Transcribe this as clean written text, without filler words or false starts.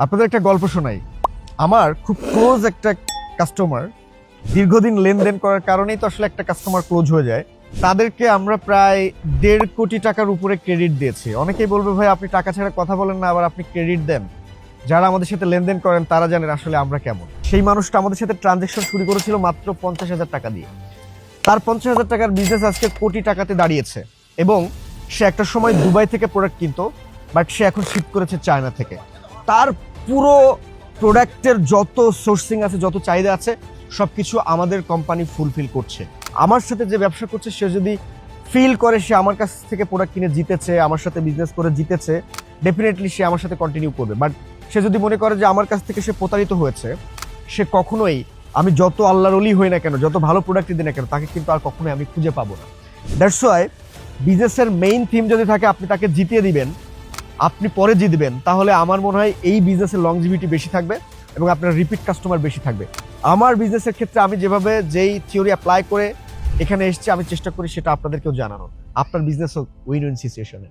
আপনাদের একটা গল্প শোনাই। আমার খুব ক্লোজ একটা কাস্টমার, দীর্ঘদিন লেনদেন করার কারণেই তো আসলে একটা কাস্টমার ক্লোজ হয়ে যায়। তাদেরকে আমরা প্রায় 1.5 কোটি টাকার উপরে ক্রেডিট দিয়েছি। অনেকেই বলবে ভাই আপনি টাকা ছাড়া কথা বলেন না, আবার আপনি ক্রেডিট দেন। যারা আমাদের সাথে লেনদেন করেন তারা জানেন আসলে আমরা কেমন। সেই মানুষটা আমাদের সাথে ট্রানজেকশন শুরু করেছিল মাত্র 50,000 টাকা দিয়ে। তার 50,000 টাকার বিজনেস আজকে কোটি টাকাতে দাঁড়িয়েছে, এবং সে একটা সময় দুবাই থেকে প্রোডাক্ট কিনতো, বাট সে এখন শিফট করেছে চায়না থেকে। তার পুরো প্রোডাক্টের যত সোর্সিং আছে, যত চাহিদা আছে, সবকিছু আমাদের কোম্পানি ফুলফিল করছে। আমার সাথে যে ব্যবসা করছে সে যদি ফিল করে সে আমার কাছ থেকে প্রোডাক্ট কিনে জিতেছে, আমার সাথে বিজনেস করে জিতেছে, ডেফিনেটলি সে আমার সাথে কন্টিনিউ করবে। বাট সে যদি মনে করে যে আমার কাছ থেকে সে প্রতারিত হয়েছে, সে কখনোই, আমি যত আল্লাহর ওলি হই না কেন, যত ভালো প্রোডাক্ট দিই না কেন, তাকে কিন্তু আর কখনোই আমি খুঁজে পাবো না। দ্যাটস ওয়াই বিজনেসের মেইন থিম যদি থাকে আপনি তাকে জিতিয়ে দিবেন, আপনি পরে জিতবেন, তাহলে আমার মনে হয় এই বিজনেসের লংজিভিটি বেশি থাকবে এবং আপনার রিপিট কাস্টমার বেশি থাকবে। আমার বিজনেসের ক্ষেত্রে আমি যেভাবে যেই থিওরি অ্যাপ্লাই করে এখানে এসেছি, আমি চেষ্টা করি সেটা আপনাদেরকেও জানানো। আপনার বিজনেস হোক উইন উইন সিচুয়েশনে।